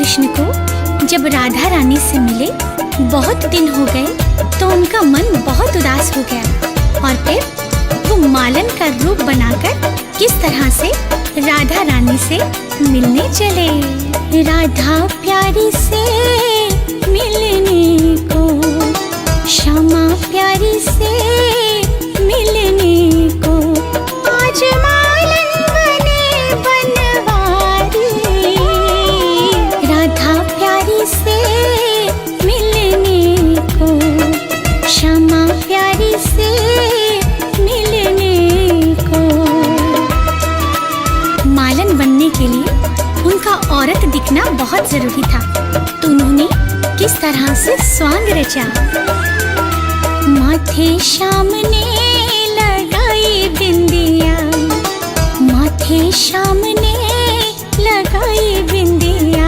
कृष्ण को जब राधा रानी से मिले बहुत दिन हो गए तो उनका मन बहुत उदास हो गया और फिर वो मालन का रूप बनाकर किस तरह से राधा रानी से मिलने चले। राधा प्यारी से मिलने को, श्यामा प्यारी से मिलने को, आज मालन बने बनवारी। राधा प्यारी से मिलने को, श्यामा प्यारी से मिलने को। मालन बनने के लिए उनका औरत दिखना बहुत जरूरी था, तो उन्होंने किस तरह से स्वांग रचा। माथे श्याम ने लगाई बिंदिया, माथे श्याम ने लगाई बिंदिया,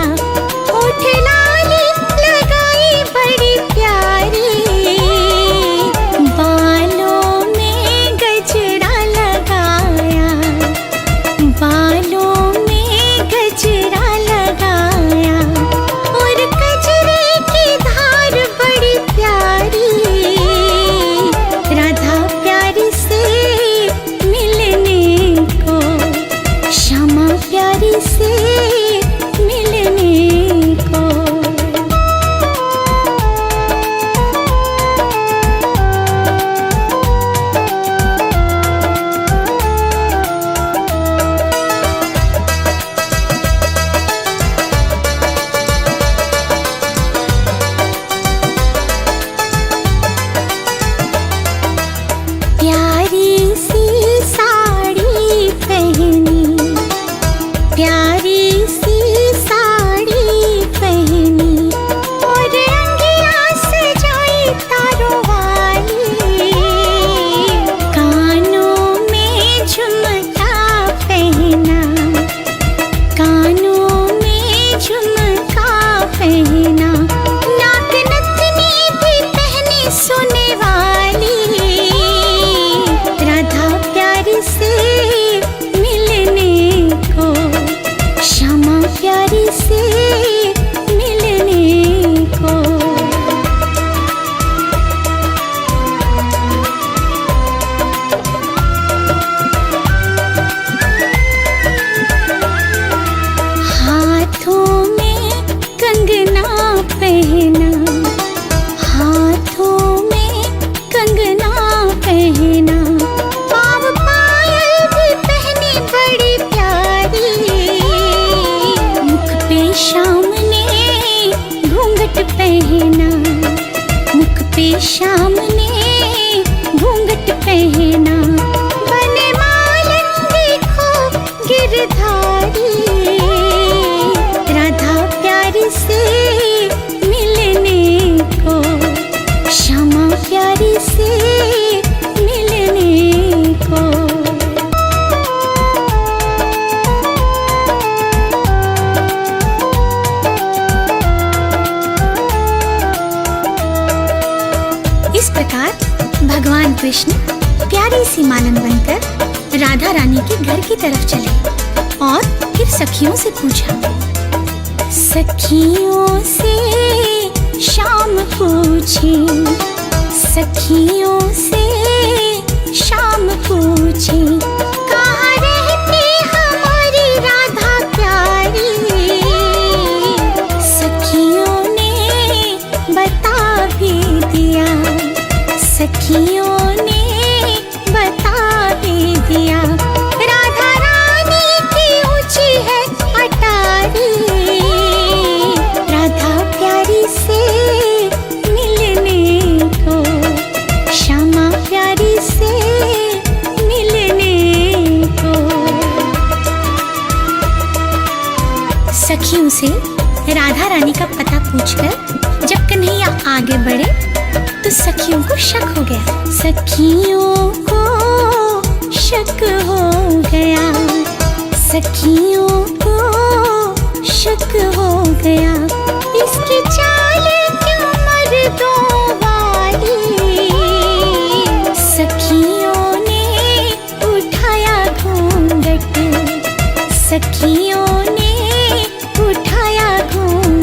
होठ लाली लगाई बड़ी प्यारी, बालों में गजरा लगाया, बालों में गजरा लगाया, और गजरे की धार बड़ी प्यारी। राधा प्यारी से मिलने को, श्यामा प्यारी से मिलने को। प्यारी सी साड़ी पहनी, प्यारी सी साड़ी पहनी, और अंगिया सजाई तारों वाली, कानों में झुमका पहना, कानों में झुमका पहना, नाक नथनी भी पहनी सोने वाली। राधा प्यारी से मिलने को, श्यामा प्यारी से मिलने को। हाथों में कंगना पहना, हाथों में कंगना पहना, पाँव पायल भी पहनी बड़ी प्यारी, मुख पे श्याम ने घूंघट पहना, मुख पे श्याम ने घूंघट पहना, बने मालन देखो गिरधारी। राधा प्यारी से मिलने को, श्यामा प्यारी से मिलने को। इस प्रकार भगवान कृष्ण प्यारी सी मालन बनकर राधा रानी के घर की तरफ चले और फिर सखियों से पूछा। सखियों से श्याम पूछे, सखियों से श्याम पूछे, कहाँ रहती हमारी राधा प्यारी। सखियों ने बता भी दिया, सखियों ने बता भी दिया, राधा रानी की ऊंची है अटारी। राधा प्यारी से मिलने को, श्यामा प्यारी से मिलने को। सखियों से राधा रानी का पता पूछकर जब कन्हैया आगे बढ़े तो सखियों को शक हो गया, सखियों को शक हो गया, सखियों को शक हो गया, इसकी चाल क्यों मर्दों वाली। सखियों ने उठाया घूंघट, सखियों ने उठाया घूंघट,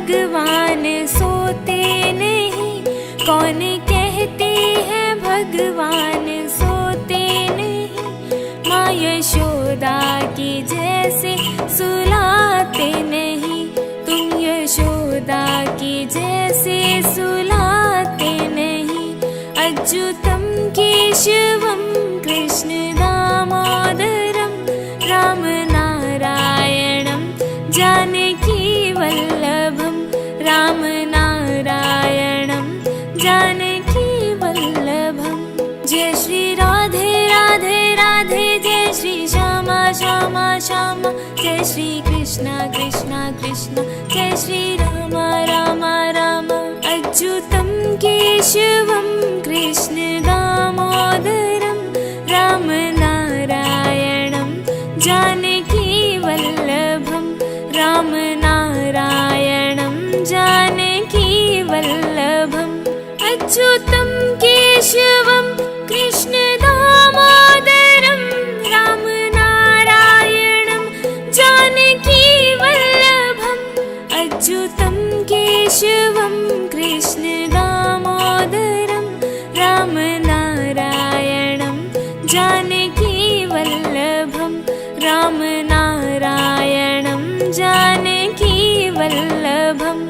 भगवान सोते नहीं, कौन कहते हैं भगवान सोते नहीं। माँ यशोदा की जैसे सुलाते नहीं, तुम यशोदा की जैसे सुलाते नहीं। अच्युतम केशवम कृष्ण दामोदरम, राम नारायणम जानकी वल्लभम, राम नारायणम जानकी वल्लभम। जय श्री राधे राधे राधे, जय श्री श्यामा श्यामा श्यामा, जय श्री कृष्णा कृष्णा कृष्णा, जय श्री राम राम राम। अच्युतम केशवम कृष्ण दामोदरम, राम नारायणम जानकी वल्लभम, राम नारायणम जानकी वल्लभम। अच्युतम केशवम कृष्ण दामोदरम, राम नारायणम जानकी वल्लभम। अच्युतम केशवम कृष्ण दामोदरम, राम नारायणम जानकी वल्लभम, राम नारायणम जानकी वल्लभम।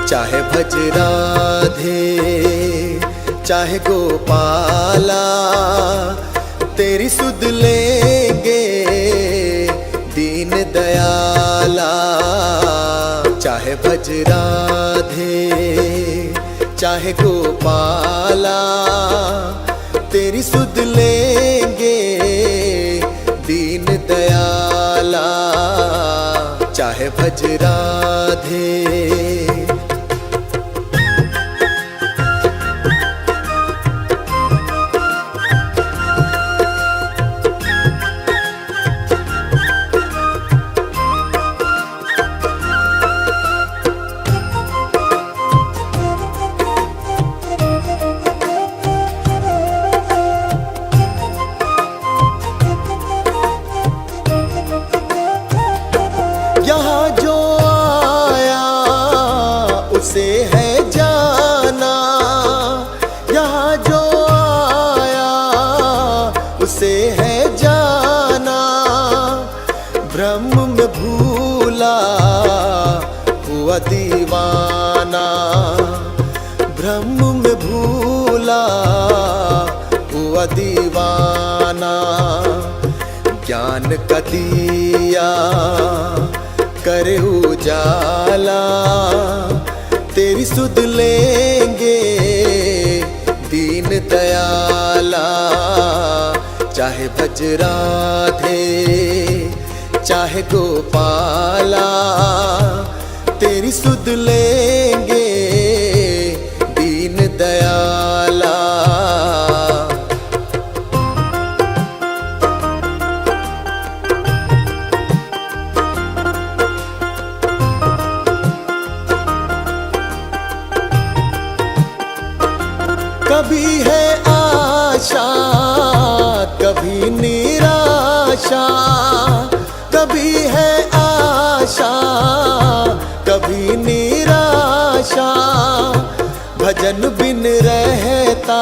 चाहे भज राधे चाहे गोपाला, तेरी सुध लेंगे दीन दयाला। चाहे भज राधे चाहे गोपाला, तेरी सुध लेंगे दीन दयाला। चाहे भज राधे यहाँ जो आया उसे है जाना, यहाँ जो आया उसे है जाना। ब्रह्म में भूला हुआ दीवाना, ब्रह्म में भूला हुआ दीवाना। ज्ञान का दिया करे उजाला, तेरी सुध लेंगे दीन दयाला। चाहे भज राधे चाहे गोपाला, तेरी सुध लेंगे दीन दयाला। कभी है आशा कभी निराशा, कभी है आशा कभी निराशा। भजन बिन रहता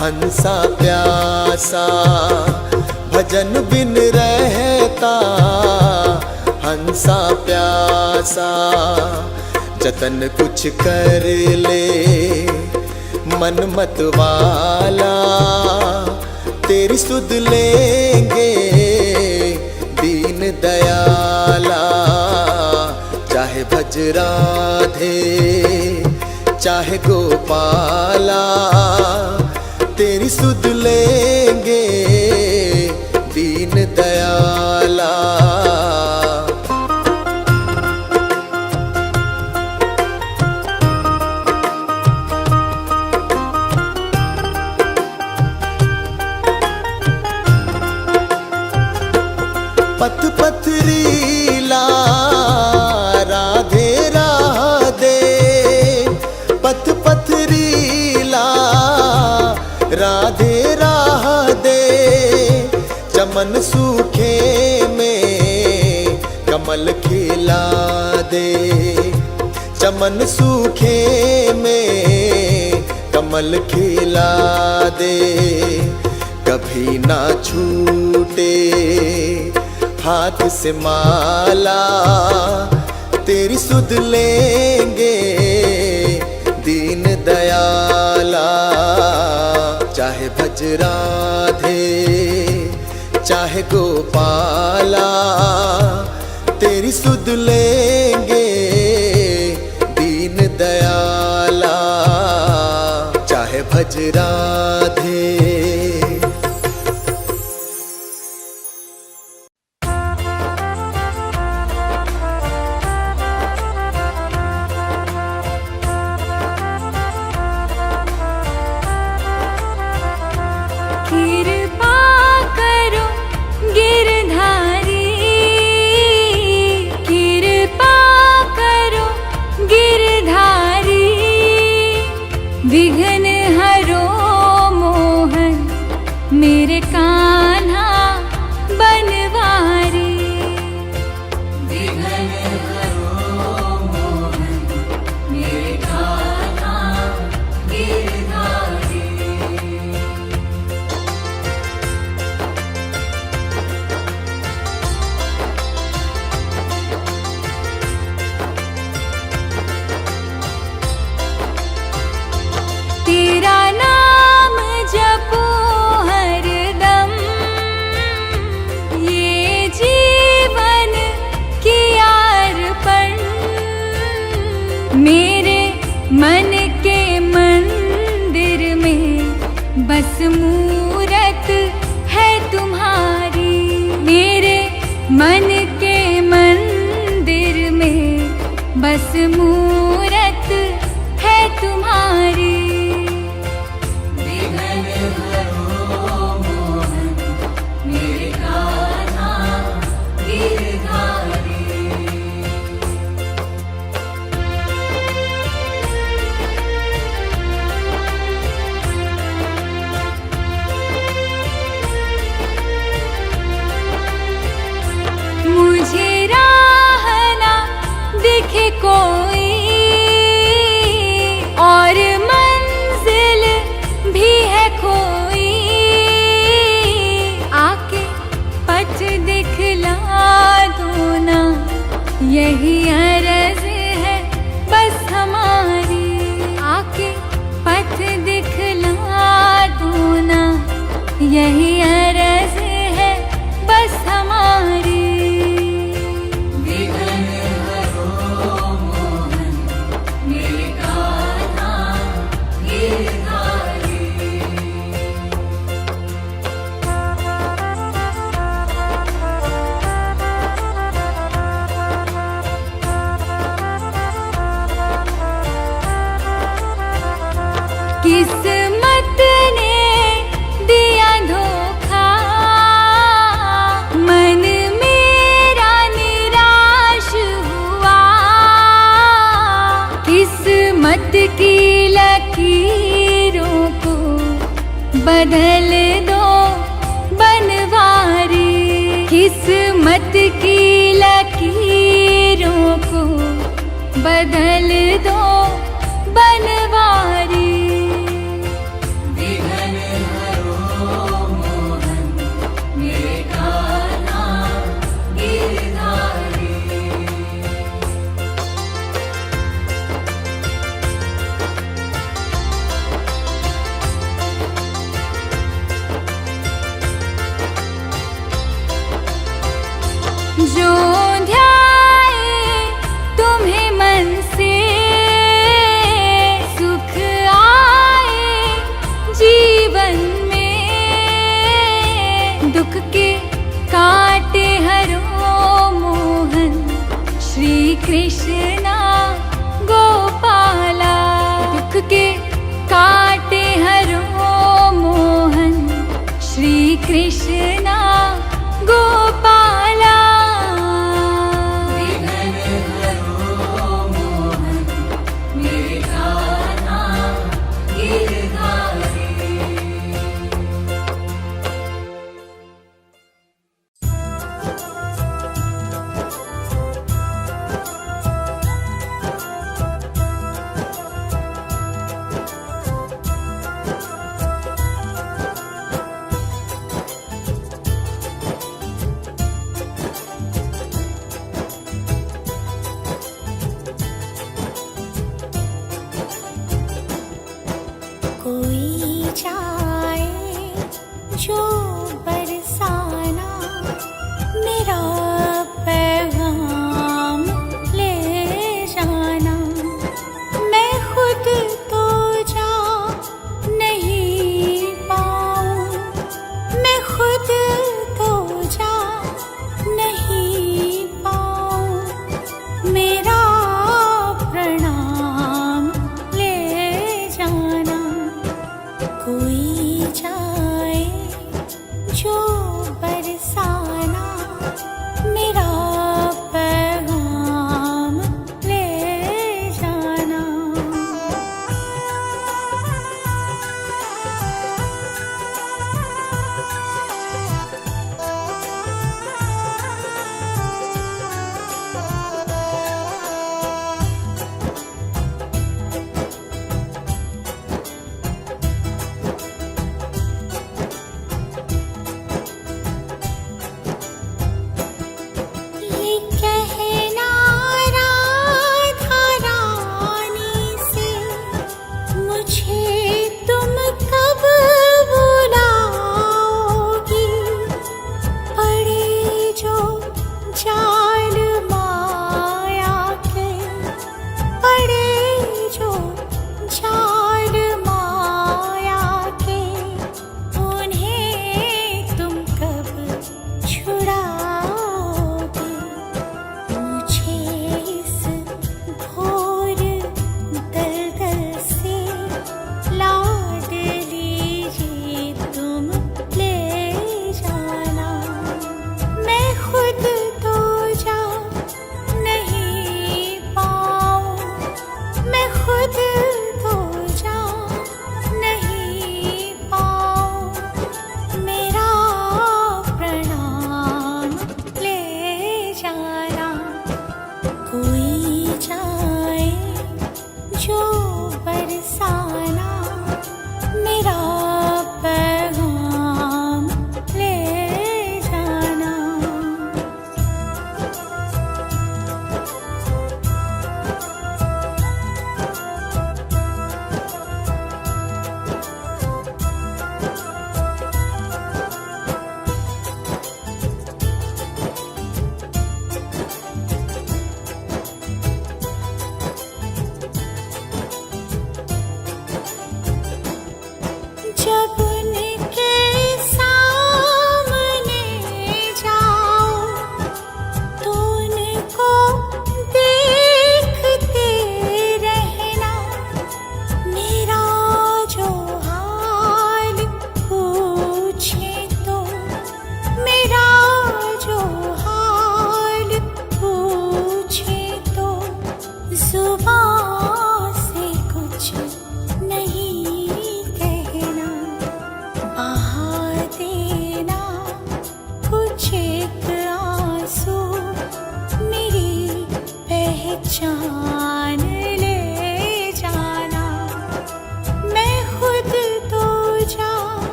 हंसा प्यासा, भजन बिन रहता हंसा प्यासा। जतन कुछ कर ले मन मत वाला, तेरी सुध लेंगे दीन दयाला। चाहे भज राधे चाहे गोपाला, तेरी सुध लेंगे दीन दयाला। पथ पथरीला चमन सूखे में कमल खिला दे, चमन सूखे में कमल खिला दे। कभी ना छूटे हाथ से माला, तेरी सुध लेंगे दीन दयाला। चाहे भज राधे चाहे गोपाला, तेरी सुध लेंगे दीन दयाला। चाहे भज राधे। विघ्न हरो मोहन मेरे कान्हा बनवारी। विघ्न हरो मोहन मेरे कान्हा गिरधारी। तेरा नाम जपो हरदम, ये जीवन की अर्पण। मेरे मन के मंदिर में बस मूरत है तुम्हारी। मेरे मन के मंदिर में बस मूरत है तुम्हारी। मुझे राह ना दिखे कोई और मंजिल भी है खोई। आके पथ दिखला दो ना, यही अर्ज है बस हमारी। आके पथ दिखला दो ना, यही अर्ज है बस हमारी। किस्मत ने दिया धोखा, मन मेरा निराश हुआ। किस्मत की लकीरों को बदल दो बनवारी। किस्मत की लकीरों को बदल दो बनवारी। जो ध्याए तुम्हें मन से, सुख आए जीवन में। दुख के काटे हरो मोहन श्री कृष्णा गोपाला। दुख के काटे हरो मोहन श्री कृष्णा गोपाला।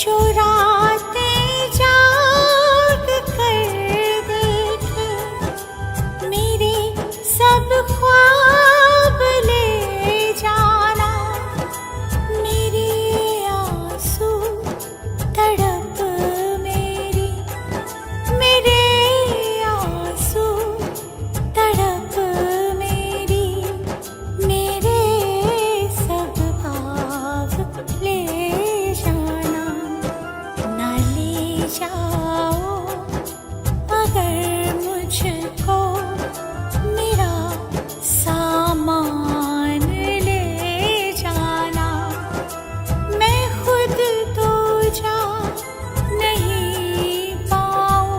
जो रातें जाग कर देखे, मेरे सब ख्वाब ले जाना, मेरे आंसू तड़प मेरी, मेरे आंसू तड़प मेरी, मेरे सब भाव ले जाना, न ले जाओ अगर मुझको मेरा सामान ले जाना, मैं खुद तो जा नहीं पाऊँ,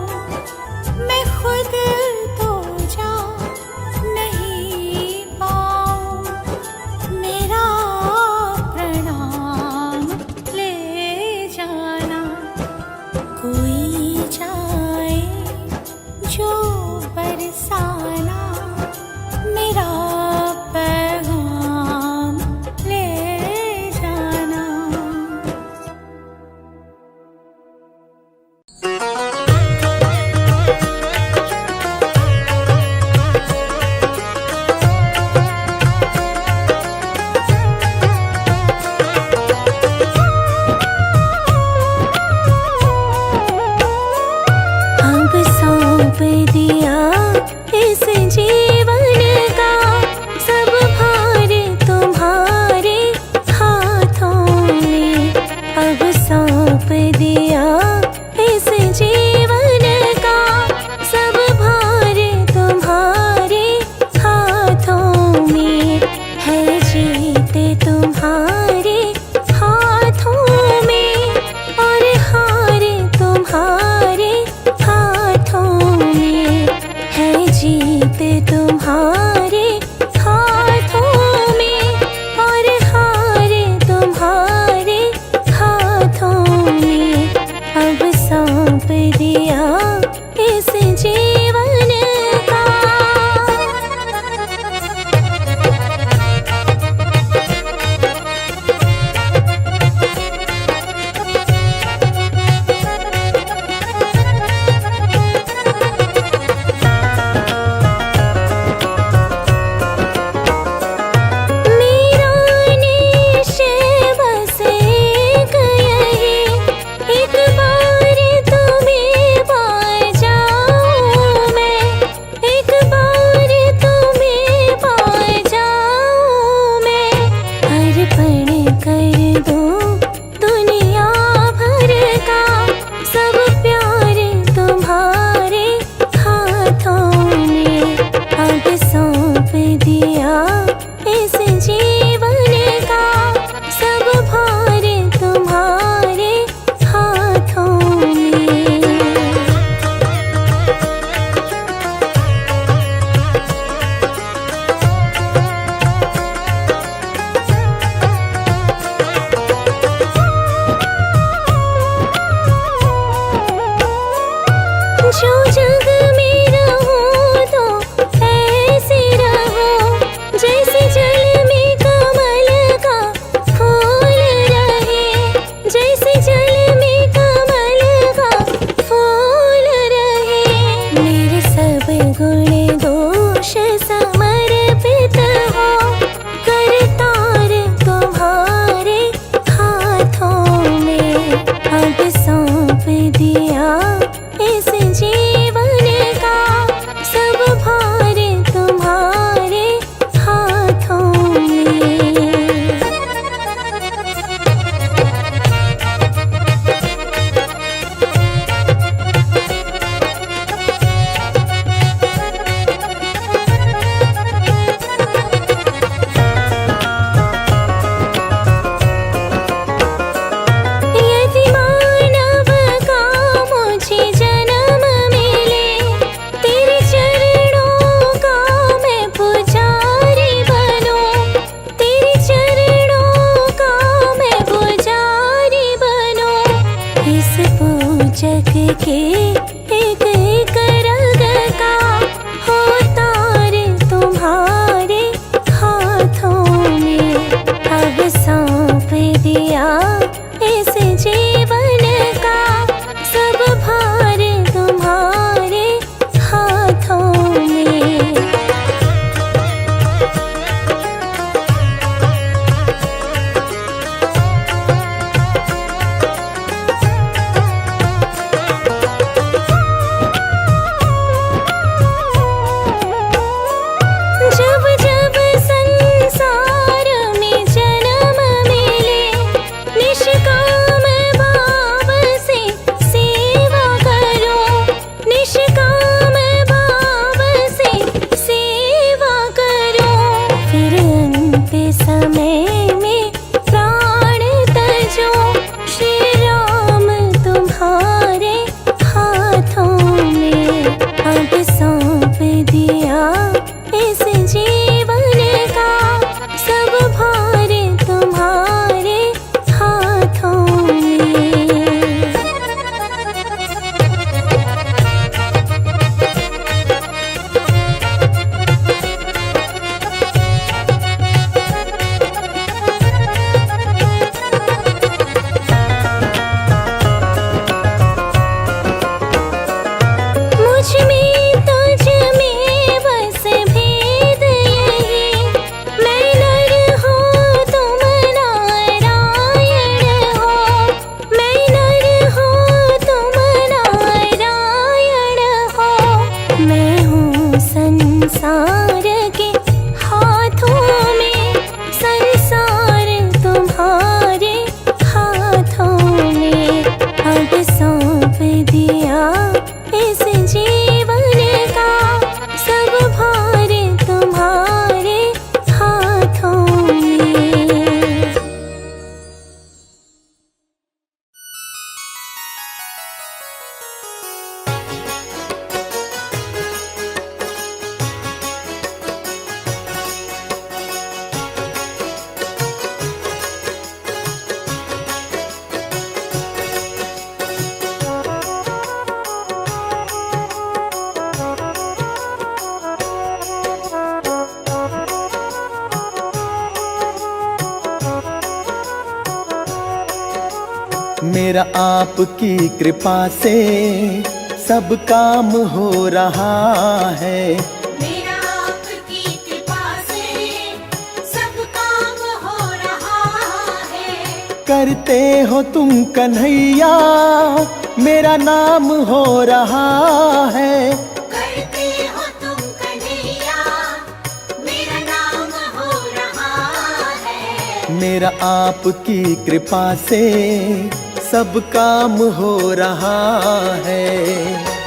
मैं खुद तो जा नहीं पाऊँ, मेरा प्रणाम ले जाना, कोई जाए जो बरसाना, मेरा पैगाम ले जाना। अब सौंप दिया इस जीवन का सब भार तुम्हारे हाथों में, अब सौंप दिया इस जीवन का सब भार तुम्हारे हाथों में, है जीत तुम्हारे हाथों में और हार तुम्हारे हाथों में, है जीत तुम्हारे हाथों में और हार तुम्हारे हाथों में, अब सौंप दिया इस जीवन का। मेरा आपकी कृपा से सब काम हो रहा है। मेरा आपकी कृपा से सब काम हो रहा है। करते हो तुम कन्हैया मेरा नाम हो रहा है। करते हो तुम कन्हैया मेरा नाम हो रहा है। मेरा आपकी कृपा से सब काम हो रहा है।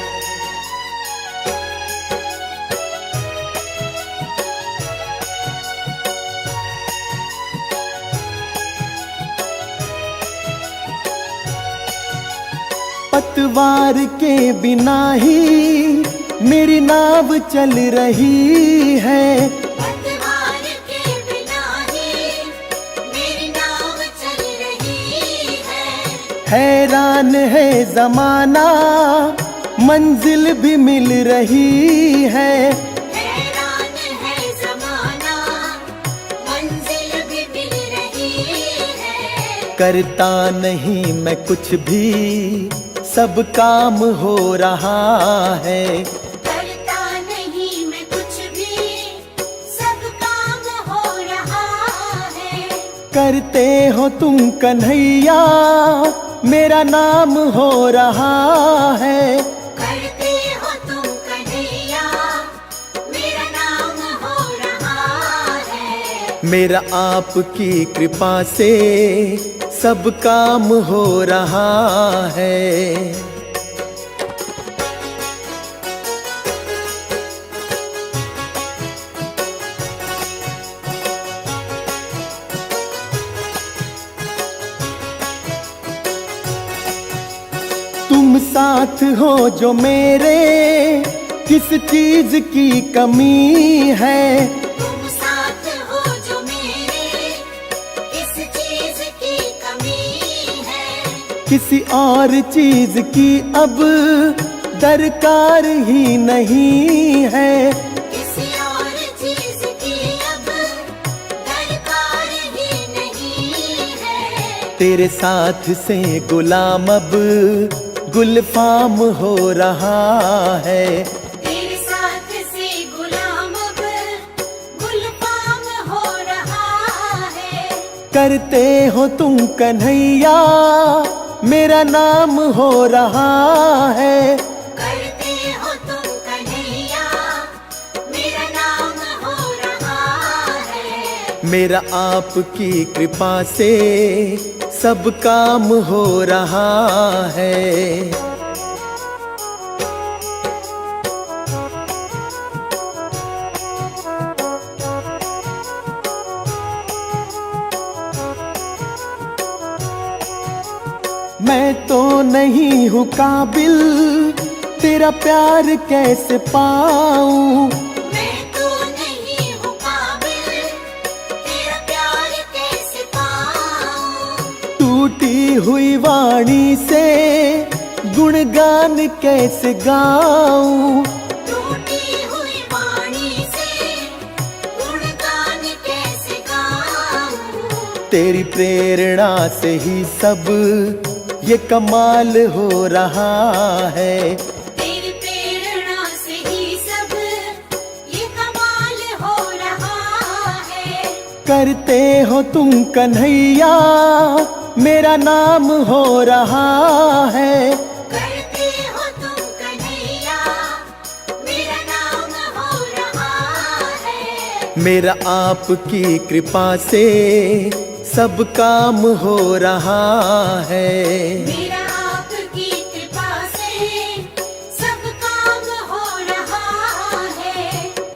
पतवार के बिना ही मेरी नाव चल रही है। पतवार के बिना ही मेरी नाव चल रही है। हैरान है जमाना मंजिल भी मिल रही है। हैरान है जमाना मंजिल भी मिल रही है। करता नहीं मैं कुछ भी सब काम हो रहा है। करता नहीं मैं कुछ भी सब काम हो रहा है। करते हो तुम कन्हैया मेरा नाम हो रहा है। करते हो तुम कन्हैया मेरा नाम हो रहा है। मेरा आपकी कृपा से सब काम हो रहा है। तुम साथ हो जो मेरे किस चीज की कमी है। तुम साथ हो जो मेरे किस चीज की कमी है। किसी और चीज की अब दरकार ही नहीं है। किसी और चीज की अब दरकार ही नहीं है। तेरे साथ से गुलाम अब गुलफाम हो रहा है। तेरे साथ से गुलाम अब गुलफाम हो रहा है। करते हो तुम कन्हैया मेरा नाम हो रहा है। करते हो तुम कन्हैया मेरा नाम हो रहा है। मेरा आपकी कृपा से सब काम हो रहा है। मैं तो नहीं हूँ काबिल तेरा प्यार कैसे पाऊं। मैं तो नहीं हूँ काबिल तेरा प्यार कैसे पाऊं। टूटी हुई वाणी से गुणगान कैसे गाऊं। टूटी हुई वाणी से गुणगान कैसे गाऊं। तेरी प्रेरणा से ही सब ये कमाल हो रहा है। तेरी प्रेरणा से ही सब ये कमाल हो रहा है। करते हो तुम कन्हैया मेरा नाम हो रहा है। करते हो तुम कन्हैया मेरा नाम हो रहा है। मेरा आपकी कृपा से सब काम हो रहा है।